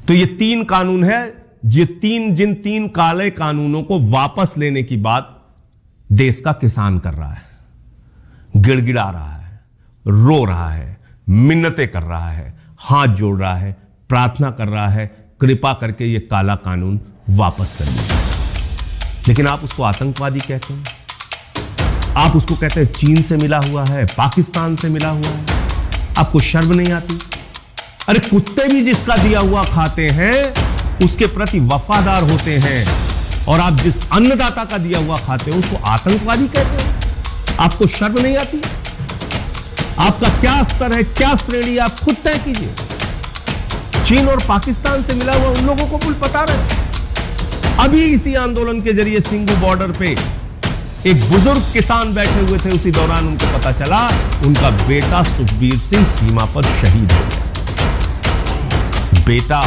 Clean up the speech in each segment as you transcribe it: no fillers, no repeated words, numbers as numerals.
तो ये 3 कानून है, जिन 3 काले कानूनों को वापस लेने की बात देश का किसान कर रहा है, गिड़गिड़ा रहा है, रो रहा है, मिन्नतें कर रहा है, हाथ जोड़ रहा है, प्रार्थना कर रहा है, कृपा करके ये काला कानून वापस कर दीजिए। लेकिन आप उसको आतंकवादी कहते हैं, आप उसको कहते हैं चीन से मिला हुआ है, पाकिस्तान से मिला हुआ है। आपको शर्म नहीं आती? अरे कुत्ते भी जिसका दिया हुआ खाते हैं उसके प्रति वफादार होते हैं, और आप जिस अन्नदाता का दिया हुआ खाते हो उसको आतंकवादी कहते हैं। आपको शर्म नहीं आती? आपका क्या स्तर है, क्या श्रेणी, आप खुद तय कीजिए। चीन और पाकिस्तान से मिला हुआ उन लोगों को कुल पता रहे। अभी इसी आंदोलन के जरिए सिंगू बॉर्डर पे एक बुजुर्ग किसान बैठे हुए थे, उसी दौरान उनको पता चला उनका बेटा सुखबीर सिंह सीमा पर शहीद हो गया। बेटा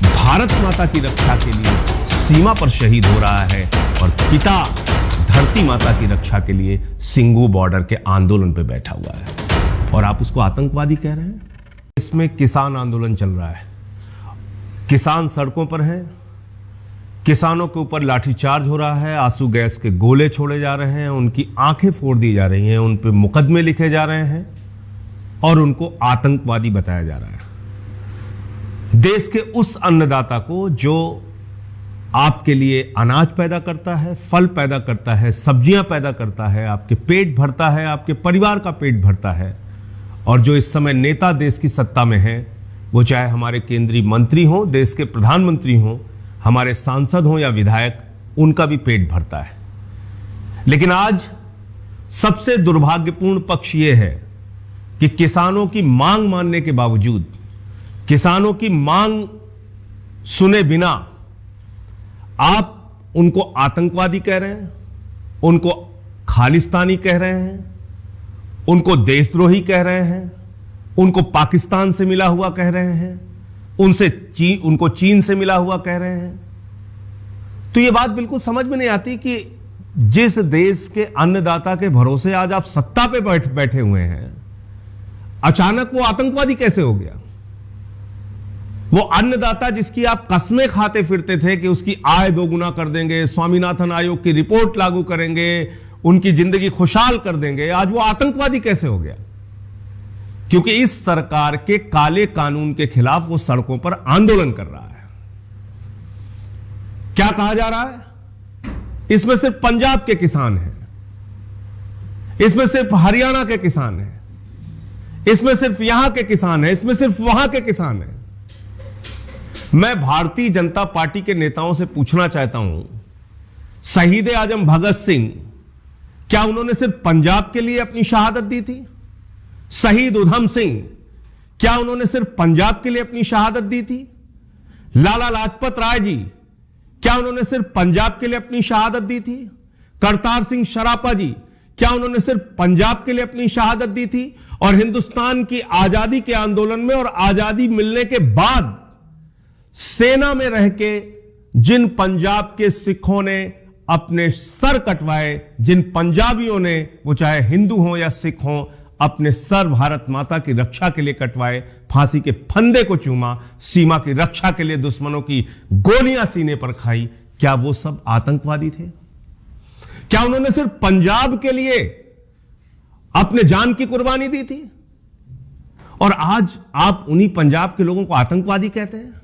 भारत माता की रक्षा के लिए सीमा पर शहीद हो रहा है, और पिता धरती माता की रक्षा के लिए सिंगू बॉर्डर के आंदोलन पे बैठा हुआ है, और आप उसको आतंकवादी कह रहे हैं। इसमें किसान आंदोलन चल रहा है, किसान सड़कों पर हैं, किसानों के ऊपर लाठीचार्ज हो रहा है, आंसू गैस के गोले छोड़े जा रहे हैं, उनकी आंखें फोड़ दी जा रही हैं, उन पे मुकदमे लिखे जा रहे हैं, और उनको आतंकवादी बताया जा रहा है। देश के उस अन्नदाता को जो आपके लिए अनाज पैदा करता है, फल पैदा करता है, सब्जियां पैदा करता है, आपके पेट भरता है, आपके परिवार का पेट भरता है, और जो इस समय नेता देश की सत्ता में है, वो चाहे हमारे केंद्रीय मंत्री हो, देश के प्रधानमंत्री हो, हमारे सांसद हो या विधायक, उनका भी पेट भरता है। लेकिन आज सबसे दुर्भाग्यपूर्ण पक्ष यह है कि किसानों की मांग मानने के बावजूद, किसानों की मांग सुने बिना आप उनको आतंकवादी कह रहे हैं, उनको खालिस्तानी कह रहे हैं, उनको देशद्रोही कह रहे हैं, उनको पाकिस्तान से मिला हुआ कह रहे हैं, उनको चीन से मिला हुआ कह रहे हैं। तो यह बात बिल्कुल समझ में नहीं आती कि जिस देश के अन्नदाता के भरोसे आज आप सत्ता पे बैठे हुए हैं, अचानक वो आतंकवादी कैसे हो गया? वो अन्नदाता जिसकी आप कस्में खाते फिरते थे कि उसकी आय 2 गुना कर देंगे, स्वामीनाथन आयोग की रिपोर्ट लागू करेंगे, उनकी जिंदगी खुशहाल कर देंगे, आज वो आतंकवादी कैसे हो गया? क्योंकि इस सरकार के काले कानून के खिलाफ वो सड़कों पर आंदोलन कर रहा है। क्या कहा जा रहा है? इसमें सिर्फ पंजाब के किसान हैं, इसमें सिर्फ हरियाणा के किसान हैं, इसमें सिर्फ यहां के किसान हैं, इसमें सिर्फ वहां के किसान हैं। मैं भारतीय जनता पार्टी के नेताओं से पूछना चाहता हूं, शहीद आजम भगत सिंह, क्या उन्होंने सिर्फ पंजाब के लिए अपनी शहादत दी थी? शहीद उधम सिंह, क्या उन्होंने सिर्फ पंजाब के लिए अपनी शहादत दी थी? लाला लाजपत राय जी, क्या उन्होंने सिर्फ पंजाब के लिए अपनी शहादत दी थी? करतार सिंह सरापा जी, क्या उन्होंने सिर्फ पंजाब के लिए अपनी शहादत दी थी? और हिंदुस्तान की आजादी के आंदोलन में और आजादी मिलने के बाद सेना में रह के जिन पंजाब के सिखों ने अपने सर कटवाए, जिन पंजाबियों ने, वो चाहे हिंदू हो या सिख हो, अपने सर भारत माता की रक्षा के लिए कटवाए, फांसी के फंदे को चूमा, सीमा की रक्षा के लिए दुश्मनों की गोलियां सीने पर खाई, क्या वो सब आतंकवादी थे? क्या उन्होंने सिर्फ पंजाब के लिए अपने जान की कुर्बानी दी थी? और आज आप उन्हीं पंजाब के लोगों को आतंकवादी कहते हैं।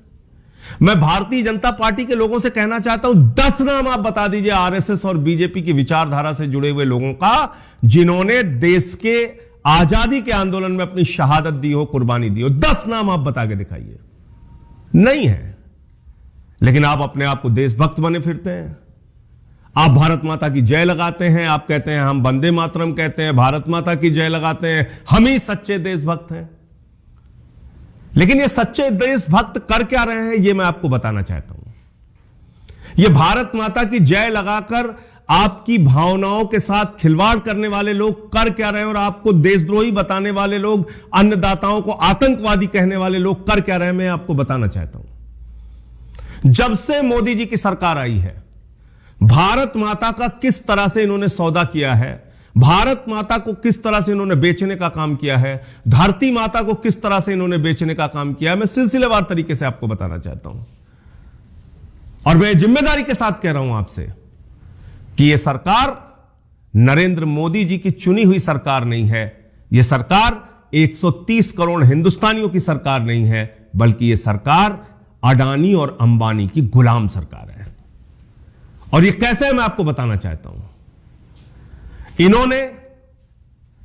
मैं भारतीय जनता पार्टी के लोगों से कहना चाहता हूं, 10 नाम आप बता दीजिए आरएसएस और बीजेपी की विचारधारा से जुड़े हुए लोगों का, जिन्होंने देश के आजादी के आंदोलन में अपनी शहादत दी हो, कुर्बानी दी हो। 10 नाम आप बता के दिखाइए। नहीं है। लेकिन आप अपने आप को देशभक्त बने फिरते हैं। आप भारत माता की जय लगाते हैं, आप कहते हैं हम वंदे मातरम कहते हैं, भारत माता की जय लगाते हैं, हम ही सच्चे देशभक्त हैं। लेकिन ये सच्चे देशभक्त कर क्या रहे हैं, ये मैं आपको बताना चाहता हूं। ये भारत माता की जय लगाकर आपकी भावनाओं के साथ खिलवाड़ करने वाले लोग कर क्या रहे हैं, और आपको देशद्रोही बताने वाले लोग, अन्नदाताओं को आतंकवादी कहने वाले लोग कर क्या रहे हैं, मैं आपको बताना चाहता हूं। जब से मोदी जी की सरकार आई है, भारत माता का किस तरह से इन्होंने सौदा किया है, भारत माता को किस तरह से इन्होंने बेचने का काम किया है, धरती माता को किस तरह से इन्होंने बेचने का काम किया है, मैं सिलसिलेवार तरीके से आपको बताना चाहता हूं। और मैं जिम्मेदारी के साथ कह रहा हूं आपसे कि यह सरकार नरेंद्र मोदी जी की चुनी हुई सरकार नहीं है। यह सरकार 130 करोड़ हिंदुस्तानियों की सरकार नहीं है, बल्कि यह सरकार अडानी और अंबानी की गुलाम सरकार है। और यह कैसे है मैं आपको बताना चाहता हूं। इन्होंने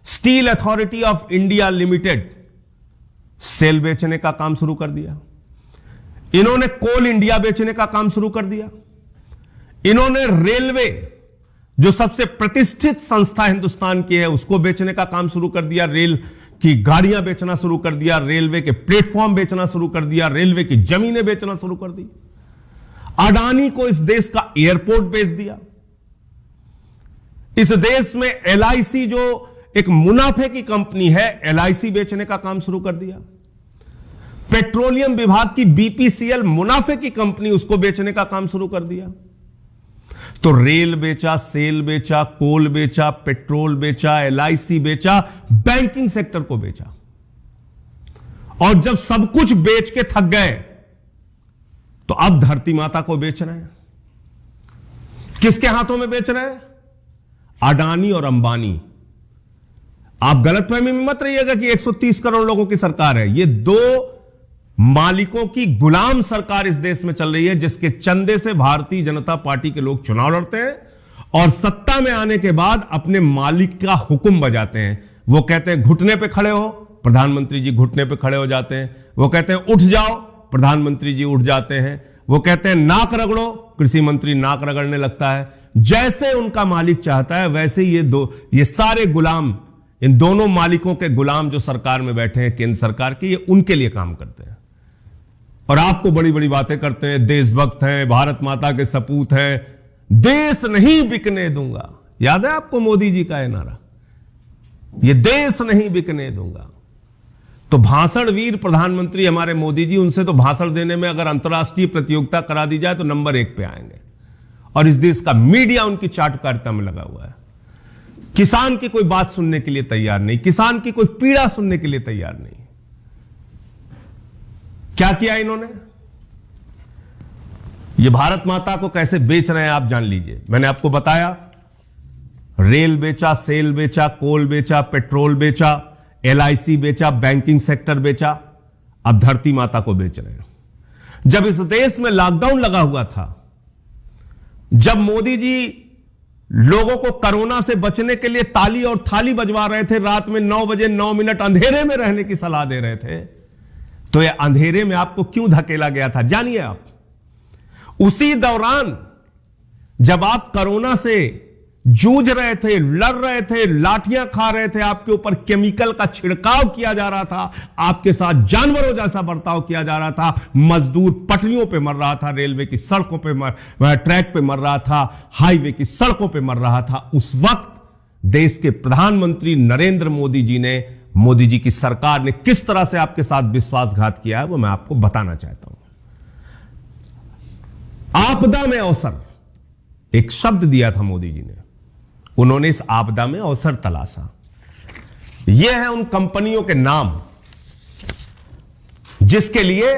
steel authority of India limited SAIL बेचने का काम शुरू कर दिया। इन्होंने कोल इंडिया बेचने का काम शुरू कर दिया। इन्होंने रेलवे, जो सबसे प्रतिष्ठित संस्था हिंदुस्तान की है, उसको बेचने का काम शुरू कर दिया। रेल की गाड़ियां बेचना शुरू कर दिया, रेलवे के प्लेटफॉर्म बेचना शुरू कर दिया, रेलवे की जमीनें बेचना शुरू कर दी। अडानी को इस देश का एयरपोर्ट बेच दिया। इस देश में एलआईसी, जो एक मुनाफे की कंपनी है, एलआईसी बेचने का काम शुरू कर दिया। पेट्रोलियम विभाग की बीपीसीएल मुनाफे की कंपनी, उसको बेचने का काम शुरू कर दिया। तो रेल बेचा, सेल बेचा, कोल बेचा, पेट्रोल बेचा, एलआईसी बेचा, बैंकिंग सेक्टर को बेचा। और जब सब कुछ बेच के थक गए तो अब धरती माता को बेच रहे हैं। किसके हाथों में बेच रहे हैं? अडानी और अंबानी। आप गलतफहमी में मत रहिएगा कि 130 करोड़ लोगों की सरकार है। यह दो मालिकों की गुलाम सरकार इस देश में चल रही है, जिसके चंदे से भारतीय जनता पार्टी के लोग चुनाव लड़ते हैं और सत्ता में आने के बाद अपने मालिक का हुक्म बजाते हैं। वो कहते हैं घुटने पे खड़े हो, प्रधानमंत्री जी घुटने पे खड़े हो जाते हैं। वो कहते हैं उठ जाओ, प्रधानमंत्री जी उठ जाते हैं। वो कहते हैं नाक रगड़ो, कृषि मंत्री नाक रगड़ने लगता है। जैसे उनका मालिक चाहता है वैसे ये सारे गुलाम, इन दोनों मालिकों के गुलाम जो सरकार में बैठे हैं केंद्र सरकार के, ये उनके लिए काम करते हैं। और आपको बड़ी बड़ी बातें करते हैं, देशभक्त हैं, भारत माता के सपूत हैं, देश नहीं बिकने दूंगा। याद है आपको मोदी जी का यह नारा, ये देश नहीं बिकने दूंगा। तो भाषण वीर प्रधानमंत्री हमारे मोदी जी, उनसे तो भाषण देने में अगर अंतर्राष्ट्रीय प्रतियोगिता करा दी जाए तो नंबर 1 पे आएंगे। और इस देश का मीडिया उनकी चाटुकारिता में लगा हुआ है। किसान की कोई बात सुनने के लिए तैयार नहीं, किसान की कोई पीड़ा सुनने के लिए तैयार नहीं। क्या किया इन्होंने? ये भारत माता को कैसे बेच रहे हैं आप जान लीजिए। मैंने आपको बताया, रेल बेचा, सेल बेचा, कोल बेचा, पेट्रोल बेचा, एलआईसी बेचा, बैंकिंग सेक्टर बेचा, अब धरती माता को बेच रहे हैं। जब इस देश में लॉकडाउन लगा हुआ था, जब मोदी जी लोगों को कोरोना से बचने के लिए ताली और थाली बजवा रहे थे, रात में 9 बजे 9 मिनट अंधेरे में रहने की सलाह दे रहे थे, तो यह अंधेरे में आपको क्यों धकेला गया था जानिए आप। उसी दौरान जब आप कोरोना से जूझ रहे थे, लड़ रहे थे, लाठियां खा रहे थे, आपके ऊपर केमिकल का छिड़काव किया जा रहा था, आपके साथ जानवरों जैसा बर्ताव किया जा रहा था, मजदूर पटरियों पे मर रहा था, रेलवे की सड़कों पे ट्रैक पे मर रहा था, हाईवे की सड़कों पे मर रहा था, उस वक्त देश के प्रधानमंत्री नरेंद्र मोदी जी ने, मोदी जी की सरकार ने किस तरह से आपके साथ विश्वासघात किया है वो मैं आपको बताना चाहता हूं। आपदा में अवसर, एक शब्द दिया था मोदी जी ने, उन्होंने इस आपदा में अवसर तलाशा। यह है उन कंपनियों के नाम जिसके लिए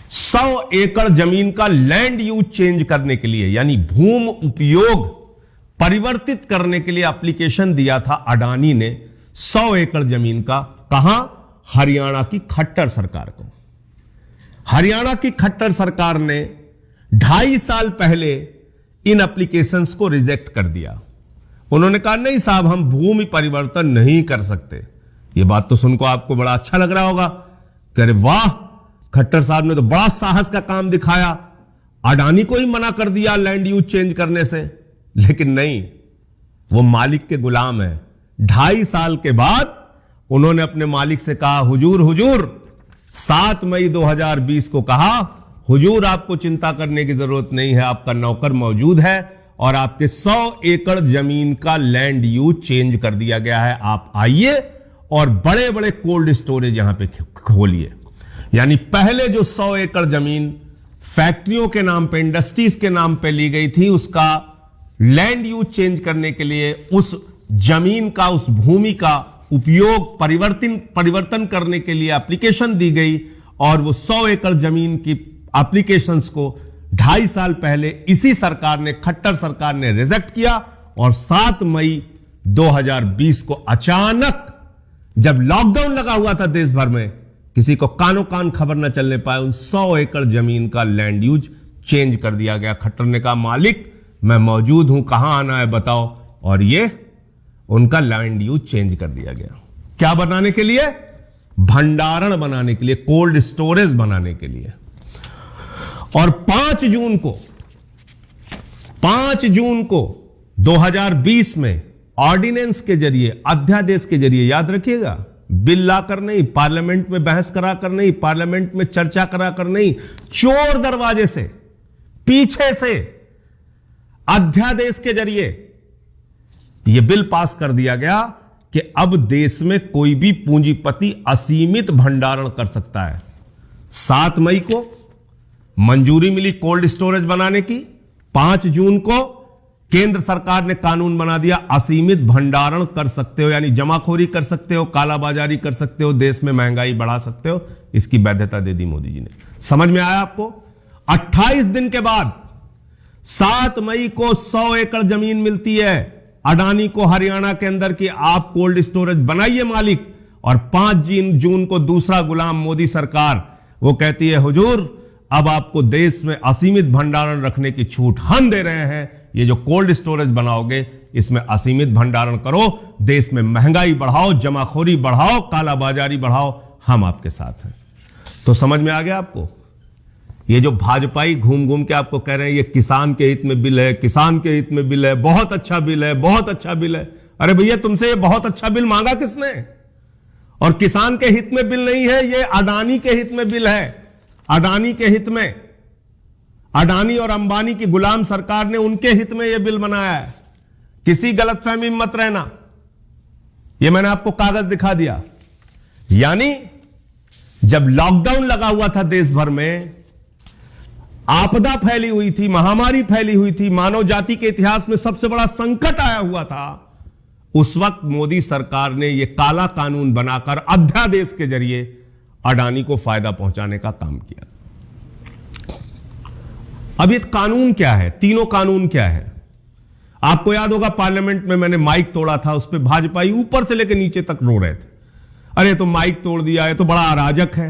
100 एकड़ जमीन का लैंड यूज चेंज करने के लिए, यानी भूमि उपयोग परिवर्तित करने के लिए एप्लीकेशन दिया था अडानी ने 100 एकड़ जमीन का। कहां? हरियाणा की खट्टर सरकार को। हरियाणा की खट्टर सरकार ने 2.5 साल पहले इन एप्लीकेशंस को रिजेक्ट कर दिया। उन्होंने कहा नहीं साहब, हम भूमि परिवर्तन नहीं कर सकते। यह बात तो सुनकर आपको बड़ा अच्छा लग रहा होगा, कह वाह खट्टर साहब ने तो बड़ा साहस का काम दिखाया, अडानी को ही मना कर दिया लैंड यूज चेंज करने से। लेकिन नहीं, वो मालिक के गुलाम है। 2.5 साल के बाद उन्होंने अपने मालिक से कहा, हुजूर 7 मई 2020 को कहा, हुजूर आपको चिंता करने की जरूरत नहीं है, आपका नौकर मौजूद है और आपके 100 एकड़ जमीन का लैंड यूज चेंज कर दिया गया है। आप आइए और बड़े बड़े कोल्ड स्टोरेज यहां पे खोलिए। यानी पहले जो 100 एकड़ जमीन फैक्ट्रियों के नाम पे, इंडस्ट्रीज के नाम पे ली गई थी, उसका लैंड यूज चेंज करने के लिए उस जमीन का, उस भूमि का उपयोग परिवर्तन करने के लिए एप्लीकेशन दी गई और वो 100 एकड़ जमीन की एप्लीकेशंस को 2.5 साल पहले इसी सरकार ने, खट्टर सरकार ने रिजेक्ट किया और 7 मई 2020 को अचानक जब लॉकडाउन लगा हुआ था देश भर में, किसी को कानो कान खबर न चलने पाए, उन 100 एकड़ जमीन का लैंड यूज चेंज कर दिया गया। खट्टर ने कहा मालिक मैं मौजूद हूं, कहां आना है बताओ, और ये उनका लैंड यूज चेंज कर दिया गया। क्या बनाने के लिए? भंडारण बनाने के लिए, कोल्ड स्टोरेज बनाने के लिए। और 5 जून को 2020 में ऑर्डिनेंस के जरिए, अध्यादेश के जरिए, याद रखिएगा, बिल लाकर नहीं, पार्लियामेंट में बहस कराकर नहीं, पार्लियामेंट में चर्चा कराकर नहीं, चोर दरवाजे से, पीछे से अध्यादेश के जरिए यह बिल पास कर दिया गया कि अब देश में कोई भी पूंजीपति असीमित भंडारण कर सकता है। 7 मई को मंजूरी मिली कोल्ड स्टोरेज बनाने की, 5 जून को केंद्र सरकार ने कानून बना दिया, असीमित भंडारण कर सकते हो, यानी जमाखोरी कर सकते हो, कालाबाजारी कर सकते हो, देश में महंगाई बढ़ा सकते हो। इसकी वैधता दे दी मोदी जी ने। समझ में आया आपको? 28 दिन के बाद 7 मई को 100 एकड़ जमीन मिलती है अडानी को हरियाणा के अंदर की, आप कोल्ड स्टोरेज बनाइए मालिक। और 5 जून को दूसरा गुलाम मोदी सरकार वो कहती है हुजूर अब आपको देश में असीमित भंडारण रखने की छूट हम दे रहे हैं, ये जो कोल्ड स्टोरेज बनाओगे इसमें असीमित भंडारण करो, देश में महंगाई बढ़ाओ, जमाखोरी बढ़ाओ, कालाबाजारी बढ़ाओ, हम आपके साथ हैं। तो समझ में आ गया आपको? ये जो भाजपाई घूम घूम के आपको कह रहे हैं ये किसान के हित में बिल है, किसान के हित में बिल है, बहुत अच्छा बिल है, बहुत अच्छा बिल है। अरे भैया तुमसे ये बहुत अच्छा बिल मांगा किसने? और किसान के हित में बिल नहीं है, ये अडानी के हित में बिल है। अडानी के हित में, अडानी और अंबानी की गुलाम सरकार ने उनके हित में यह बिल बनाया है। किसी गलतफहमी में मत रहना, यह मैंने आपको कागज दिखा दिया। यानी जब लॉकडाउन लगा हुआ था देश भर में, आपदा फैली हुई थी, महामारी फैली हुई थी, मानव जाति के इतिहास में सबसे बड़ा संकट आया हुआ था, उस वक्त मोदी सरकार ने यह काला कानून बनाकर अध्यादेश के जरिए अडानी को फायदा पहुंचाने का काम किया। अब ये कानून क्या है? तीनों कानून क्या है? आपको याद होगा पार्लियामेंट में मैंने माइक तोड़ा था, उस पर भाजपाई ऊपर से लेकर नीचे तक रो रहे थे, अरे तो माइक तोड़ दिया है, तो बड़ा अराजक है।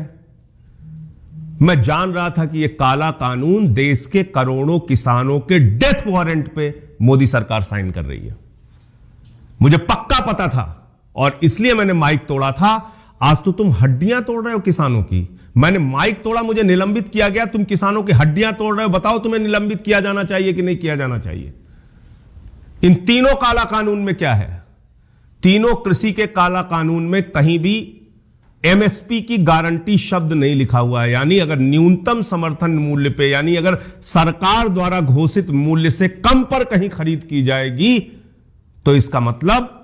मैं जान रहा था कि यह काला कानून देश के करोड़ों किसानों के डेथ वारंट पे मोदी सरकार साइन कर रही है, मुझे पक्का पता था और इसलिए मैंने माइक तोड़ा था। आज तो तुम हड्डियां तोड़ रहे हो किसानों की। मैंने माइक तोड़ा, मुझे निलंबित किया गया, तुम किसानों की हड्डियां तोड़ रहे हो। बताओ तुम्हें निलंबित किया जाना चाहिए कि नहीं किया जाना चाहिए? इन तीनों काला कानून में क्या है? तीनों कृषि के काला कानून में कहीं भी एमएसपी की गारंटी शब्द नहीं लिखा हुआ है। यानी अगर न्यूनतम समर्थन मूल्य पे, यानी अगर सरकार द्वारा घोषित मूल्य से कम पर कहीं खरीद की जाएगी तो इसका मतलब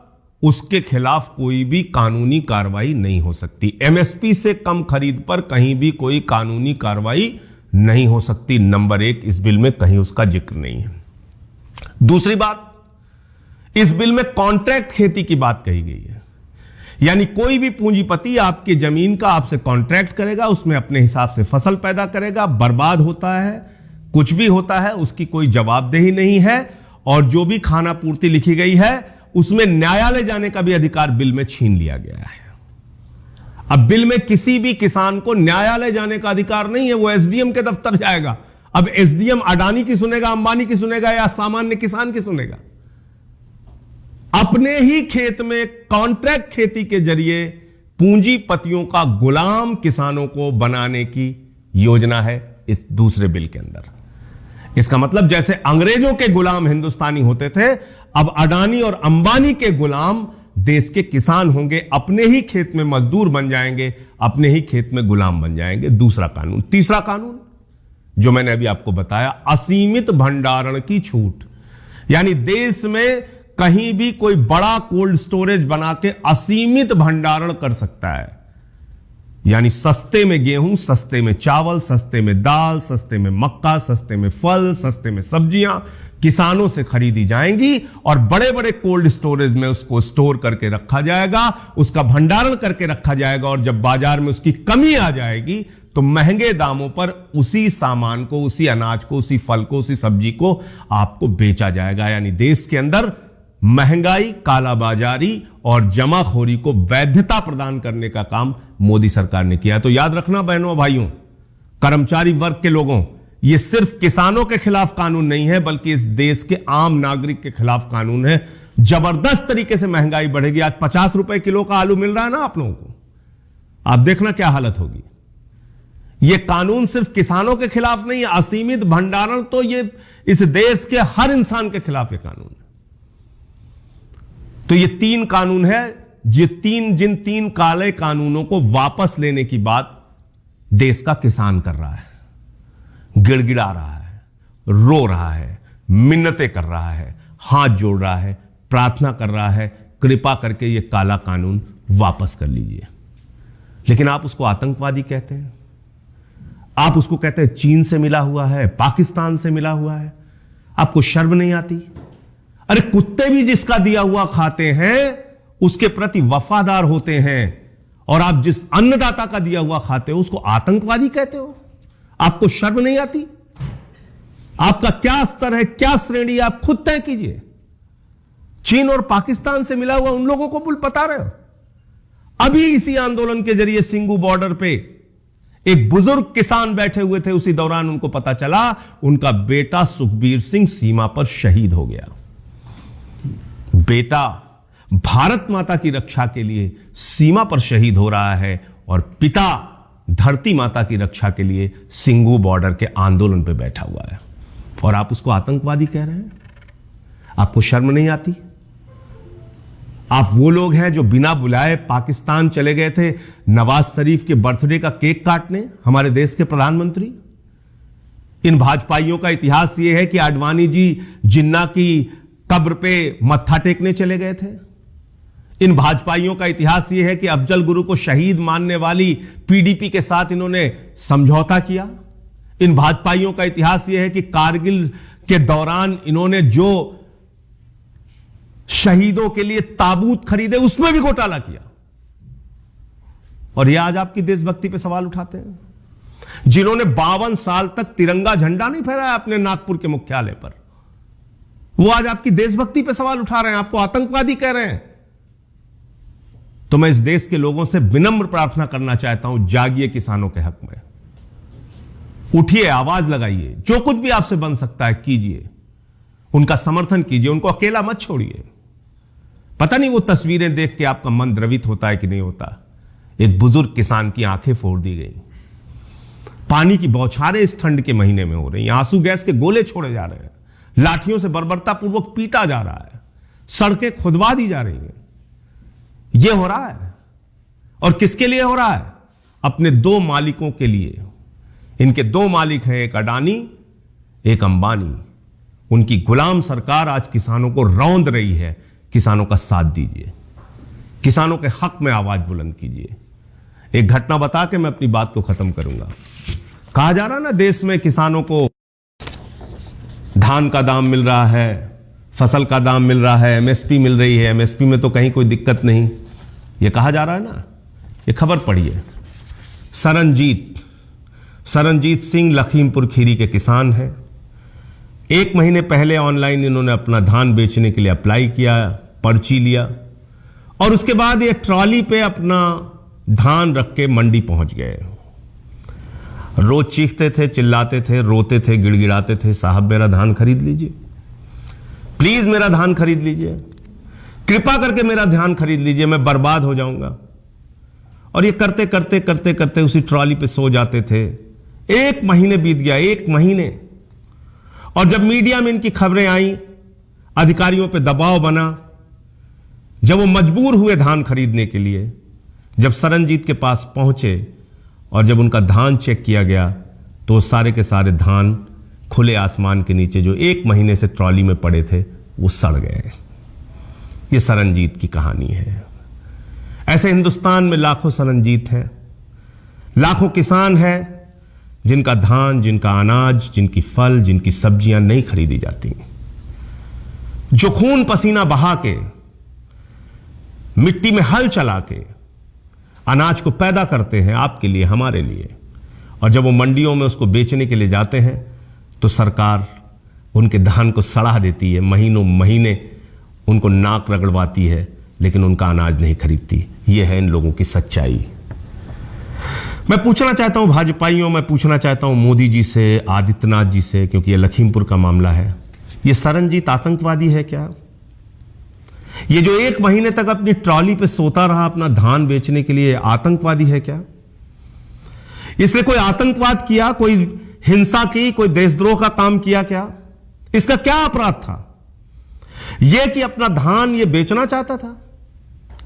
उसके खिलाफ कोई भी कानूनी कार्रवाई नहीं हो सकती। एमएसपी से कम खरीद पर कहीं भी कोई कानूनी कार्रवाई नहीं हो सकती। नंबर 1, इस बिल में कहीं उसका जिक्र नहीं है। दूसरी बात, इस बिल में कॉन्ट्रैक्ट खेती की बात कही गई है। यानी कोई भी पूंजीपति आपकी जमीन का आपसे कॉन्ट्रैक्ट करेगा, उसमें अपने हिसाब से फसल पैदा करेगा, बर्बाद होता है, कुछ भी होता है, उसकी कोई जवाबदेही नहीं है। और जो भी खाना पूर्ति लिखी गई है उसमें न्यायालय जाने का भी अधिकार बिल में छीन लिया गया है। अब बिल में किसी भी किसान को न्यायालय जाने का अधिकार नहीं है, वो एसडीएम के दफ्तर जाएगा। अब एसडीएम अडानी की सुनेगा, अंबानी की सुनेगा या सामान्य किसान की सुनेगा? अपने ही खेत में कॉन्ट्रैक्ट खेती के जरिए पूंजीपतियों का गुलाम किसानों को बनाने की योजना है इस दूसरे बिल के अंदर। इसका मतलब जैसे अंग्रेजों के गुलाम हिंदुस्तानी होते थे, अब अडानी और अंबानी के गुलाम देश के किसान होंगे, अपने ही खेत में मजदूर बन जाएंगे, अपने ही खेत में गुलाम बन जाएंगे। दूसरा कानून। तीसरा कानून जो मैंने अभी आपको बताया, असीमित भंडारण की छूट। यानी देश में कहीं भी कोई बड़ा कोल्ड स्टोरेज बना के असीमित भंडारण कर सकता है। यानी सस्ते में गेहूं, सस्ते में चावल, सस्ते में दाल, सस्ते में मक्का, सस्ते में फल, सस्ते में सब्जियां किसानों से खरीदी जाएंगी और बड़े बड़े कोल्ड स्टोरेज में उसको स्टोर करके रखा जाएगा, उसका भंडारण करके रखा जाएगा। और जब बाजार में उसकी कमी आ जाएगी तो महंगे दामों पर उसी सामान को, उसी अनाज को, उसी फल को, उसी सब्जी को आपको बेचा जाएगा। यानी देश के अंदर महंगाई, कालाबाजारी और जमाखोरी को वैधता प्रदान करने का काम मोदी सरकार ने किया। तो याद रखना बहनों भाइयों, कर्मचारी वर्ग के लोगों, यह सिर्फ किसानों के खिलाफ कानून नहीं है, बल्कि इस देश के आम नागरिक के खिलाफ कानून है। जबरदस्त तरीके से महंगाई बढ़ेगी। आज 50 रुपए किलो का आलू मिल रहा है ना आप लोगों को, आप देखना क्या हालत होगी। यह कानून सिर्फ किसानों के खिलाफ नहीं है, असीमित भंडारण तो यह इस देश के हर इंसान के खिलाफ यह कानून है। तो ये 3 कानून है, जिन 3 काले कानूनों को वापस लेने की बात देश का किसान कर रहा है, गिड़गिड़ा रहा है, रो रहा है, मिन्नतें कर रहा है, हाथ जोड़ रहा है, प्रार्थना कर रहा है, कृपा करके ये काला कानून वापस कर लीजिए। लेकिन आप उसको आतंकवादी कहते हैं, आप उसको कहते हैं चीन से मिला हुआ है, पाकिस्तान से मिला हुआ है। आपको शर्म नहीं आती? अरे कुत्ते भी जिसका दिया हुआ खाते हैं उसके प्रति वफादार होते हैं, और आप जिस अन्नदाता का दिया हुआ खाते हो उसको आतंकवादी कहते हो। आपको शर्म नहीं आती? आपका क्या स्तर है, क्या श्रेणी, आप खुद तय कीजिए। चीन और पाकिस्तान से मिला हुआ उन लोगों को बुल बता रहे हो। अभी इसी आंदोलन के जरिए सिंगू बॉर्डर पे एक बुजुर्ग किसान बैठे हुए थे, उसी दौरान उनको पता चला उनका बेटा सुखबीर सिंह सीमा पर शहीद हो गया। बेटा भारत माता की रक्षा के लिए सीमा पर शहीद हो रहा है और पिता धरती माता की रक्षा के लिए सिंगू बॉर्डर के आंदोलन पे बैठा हुआ है, और आप उसको आतंकवादी कह रहे हैं। आपको शर्म नहीं आती? आप वो लोग हैं जो बिना बुलाए पाकिस्तान चले गए थे नवाज शरीफ के बर्थडे का केक काटने, हमारे देश के प्रधानमंत्री। इन भाजपाइयों का इतिहास यह है कि आडवाणी जी जिन्ना की कब्र पे मत्था टेकने चले गए थे। इन भाजपाइयों का इतिहास यह है कि अफजल गुरु को शहीद मानने वाली पीडीपी के साथ इन्होंने समझौता किया। इन भाजपाइयों का इतिहास यह है कि कारगिल के दौरान इन्होंने जो शहीदों के लिए ताबूत खरीदे उसमें भी घोटाला किया। और यह आज आपकी देशभक्ति पे सवाल उठाते हैं। जिन्होंने 52 साल तक तिरंगा झंडा नहीं फहराया अपने नागपुर के मुख्यालय पर, वो आज आपकी देशभक्ति पे सवाल उठा रहे हैं, आपको आतंकवादी कह रहे हैं। तो मैं इस देश के लोगों से विनम्र प्रार्थना करना चाहता हूं, जागिए किसानों के हक में, उठिए, आवाज लगाइए, जो कुछ भी आपसे बन सकता है कीजिए, उनका समर्थन कीजिए, उनको अकेला मत छोड़िए। पता नहीं वो तस्वीरें देख के आपका मन द्रवित होता है कि नहीं होता। एक बुजुर्ग किसान की आंखें फोड़ दी गई, पानी की बौछारें इस ठंड के महीने में हो रही हैं, आंसू गैस के गोले छोड़े जा रहे हैं, लाठियों से बर्बरतापूर्वक पीटा जा रहा है, सड़कें खुदवा दी जा रही हैं। यह हो रहा है, और किसके लिए हो रहा है? अपने 2 मालिकों के लिए। इनके 2 मालिक हैं, एक अडानी, एक अंबानी। उनकी गुलाम सरकार आज किसानों को रौंद रही है। किसानों का साथ दीजिए, किसानों के हक में आवाज बुलंद कीजिए। एक घटना बता के मैं अपनी बात को खत्म करूंगा। कहा जा रहा ना देश में किसानों को धान का दाम मिल रहा है, फसल का दाम मिल रहा है, एमएसपी मिल रही है, एमएसपी में तो कहीं कोई दिक्कत नहीं, यह कहा जा रहा है ना। यह खबर पढ़िए। सरनजीत सिंह लखीमपुर खीरी के किसान हैं। 1 महीने पहले ऑनलाइन इन्होंने अपना धान बेचने के लिए अप्लाई किया, पर्ची लिया, और उसके बाद ये ट्रॉली पे अपना धान रख के मंडी पहुंच गए। रोज चीखते थे, चिल्लाते थे, रोते थे, गिड़गिड़ाते थे, साहब मेरा धान खरीद लीजिए, प्लीज मेरा धान खरीद लीजिए, कृपा करके मेरा धान खरीद लीजिए, मैं बर्बाद हो जाऊंगा। और ये करते करते करते करते उसी ट्रॉली पे सो जाते थे। 1 महीने बीत गया, 1 महीने। और जब मीडिया में इनकी खबरें आई, अधिकारियों पे दबाव बना, जब वो मजबूर हुए धान खरीदने के लिए, जब सरनजीत के पास पहुंचे और जब उनका धान चेक किया गया तो सारे के सारे धान खुले आसमान के नीचे जो 1 महीने से ट्रॉली में पड़े थे वो सड़ गए। ये सरनजीत की कहानी है। ऐसे हिंदुस्तान में लाखों सरनजीत हैं लाखों किसान हैं जिनका धान, जिनका अनाज, जिनकी फल, जिनकी सब्जियां नहीं खरीदी जाती, जो खून पसीना बहा के, मिट्टी में हल चला के अनाज को पैदा करते हैं आपके लिए, हमारे लिए। और जब वो मंडियों में उसको बेचने के लिए जाते हैं तो सरकार उनके धान को सड़ा देती है, महीनों महीने उनको नाक रगड़वाती है, लेकिन उनका अनाज नहीं खरीदती। यह है इन लोगों की सच्चाई। मैं पूछना चाहता हूं भाजपाइयों, मैं पूछना चाहता हूं मोदी जी से, आदित्यनाथ जी से, क्योंकि यह लखीमपुर का मामला है। यह सरनजीत आतंकवादी है क्या? ये जो 1 महीने तक अपनी ट्रॉली पे सोता रहा अपना धान बेचने के लिए, आतंकवादी है क्या? इसने कोई आतंकवाद किया, कोई हिंसा की, कोई देशद्रोह का काम किया क्या? इसका क्या अपराध था? यह कि अपना धान ये बेचना चाहता था,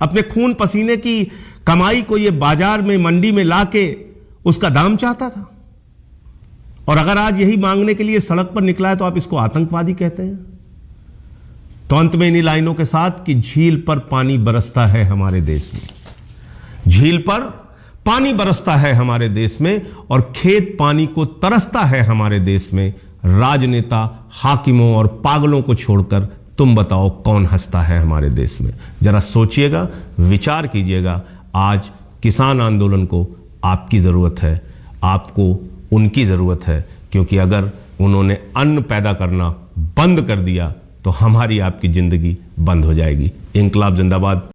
अपने खून पसीने की कमाई को ये बाजार में, मंडी में लाके उसका दाम चाहता था। और अगर आज यही मांगने के लिए सड़क पर निकला है तो आप इसको आतंकवादी कहते हैं। तो अंत में इन्हीं लाइनों के साथ कि झील पर पानी बरसता है हमारे देश में, झील पर पानी बरसता है हमारे देश में, और खेत पानी को तरसता है हमारे देश में। राजनेता, हाकिमों और पागलों को छोड़कर तुम बताओ कौन हंसता है हमारे देश में? जरा सोचिएगा, विचार कीजिएगा। आज किसान आंदोलन को आपकी जरूरत है, आपको उनकी जरूरत है, क्योंकि अगर उन्होंने अन्न पैदा करना बंद कर दिया तो हमारी आपकी जिंदगी बंद हो जाएगी। इंकलाब जिंदाबाद।